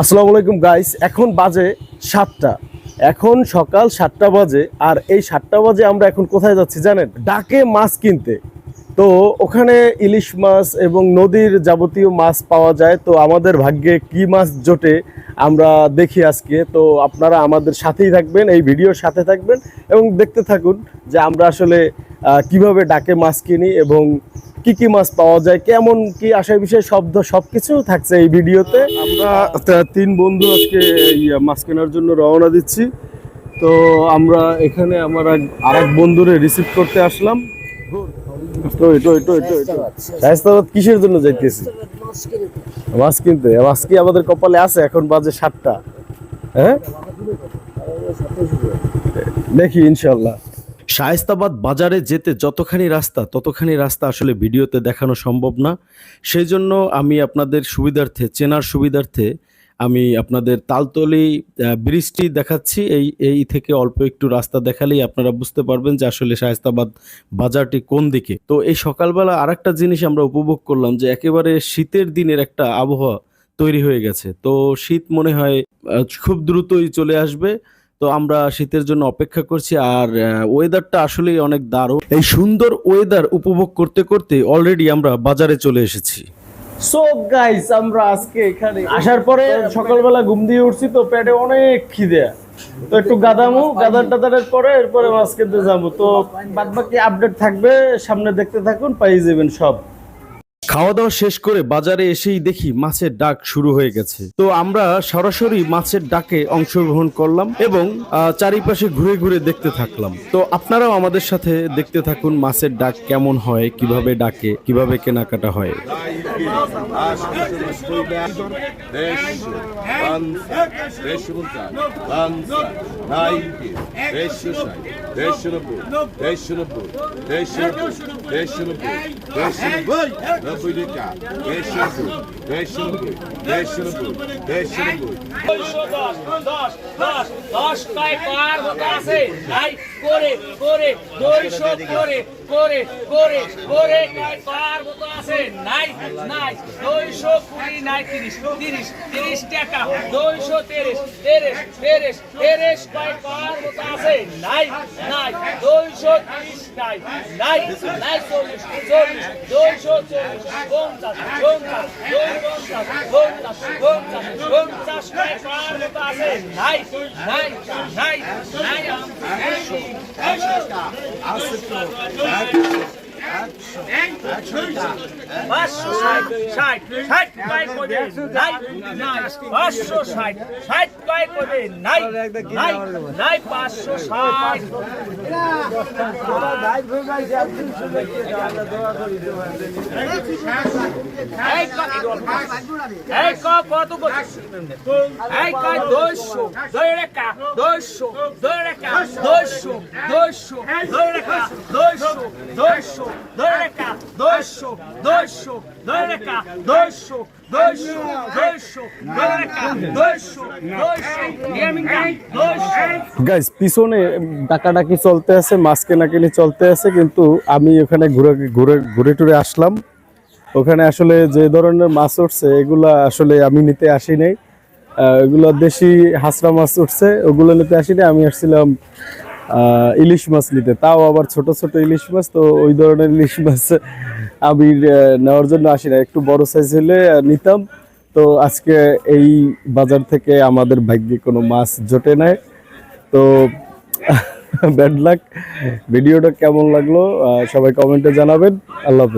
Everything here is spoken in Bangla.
আসসালামু আলাইকুম গাইস, এখন বাজে 7টা। এখন সকাল 7টা বাজে। আর এই 7টা বাজে আমরা এখন কোথায় যাচ্ছি জানেন? ডাকে মাছ কিনতে। তো ওখানে ইলিশ মাছ এবং নদীর যাবতীয় মাছ পাওয়া যায়। তো আমাদের ভাগ্যে কি মাছ জোটে আমরা দেখি আজকে। তো আপনারা আমাদের সাথেই থাকবেন, এই ভিডিওর সাথে থাকবেন এবং দেখতে থাকুন যে আমরা আসলে কিভাবে ডাকে মাছ কিনি এবং কি কি মাছ পাওয়া যায়, কেমন কি আশয় বিষয় সবকিছু থাকছে এই ভিডিওতে। আমরা 3 বন্ধু আজকে মাছ কেনার জন্য রওনা দিচ্ছি। তো আমরা এখানে আমার আরেক বন্ধুরে রিসিভ করতে আসলাম। শায়েস্তাবাদ কিসের জন্য যাইতেছি? মাছ কিনতে। মাছ কি আমাদের কপালে আছে? এখন বাজে 7টা। হ্যাঁ, দেখি ইনশাল্লাহ। শায়েস্তাবাদ বাজারে যেতে যতখানি রাস্তা ততখানি রাস্তা আসলে ভিডিওতে দেখানো সম্ভব না। সেই জন্য আমি আপনাদের সুবিধার্থে, চেনার সুবিধার্থে আমি আপনাদের তালতলি ব্রিজটি দেখাচ্ছি। এই থেকে অল্প একটু রাস্তা দেখালেই আপনারা বুঝতে পারবেন যে আসলে শায়েস্তাবাদ বাজারটি কোন দিকে। তো এই সকালবেলা আরেকটা জিনিস আমরা উপভোগ করলাম যে একেবারে শীতের দিনের একটা আবহাওয়া তৈরি হয়ে গেছে। তো শীত মনে হয় খুব দ্রুতই চলে আসবে। তো আমরা শীতের জন্য অপেক্ষা করছি। আর ওয়েদারটা আসলেই অনেক দারুণ। এই সুন্দর ওয়েদার উপভোগ করতে করতে অলরেডি আমরা বাজারে চলে এসেছি। সো গাইস, আমরা আজকে এখানে আসার পরে সকালবেলা ঘুম দিয়ে উঠছি, তো পেটে অনেক খিদে। তো একটু গাদার পরে এরপরে মাছ কিনতে যাবো। তো বাদবাকি আপডেট থাকবে, সামনে দেখতে থাকুন, পাই যাবেন সব। খাওয়া দাওয়া শেষ করে বাজারে এসেই দেখি মাছের ডাক শুরু হয়ে গেছে। তো আমরা সরাসরি মাছের ডাকে অংশগ্রহণ করলাম এবং চারিপাশে ঘুরে ঘুরে দেখতে থাকলাম। তো আপনারাও আমাদের সাথে দেখতে থাকুন মাছের ডাক কেমন হয়, কিভাবে ডাকে, কিভাবে কেনাকাটা হয়। গাইস, পিছনে ডাকাডাকি চলতে আছে, মাছ কেনাকিনি চলতে আছে, কিন্তু আমি ওখানে ঘুরে টুরে আসলাম। ওখানে আসলে যে ধরনের মাছ উঠছে এগুলা আসলে আমি নিতে আসি নাই। এগুলো দেশি হাঁসরা মাছ উঠছে, ওগুলো নিতে আসি নাই। আমি আসছিলাম ইলিশ মাছ নিতে, তাও আবার ছোট ছোট ইলিশ মাছ। তো ওই ধরনের ইলিশ মাছ আমি নেওয়ার জন্য আসি না, একটু বড় সাইজ হলে নিতাম। তো আজকে এই বাজার থেকে আমাদের ভাগ্যে কোনো মাছ জোটে নাই। তো ব্যাড লাক। ভিডিওটা কেমন লাগলো সবাই কমেন্টে জানাবেন। আল্লাহ হাফেজ।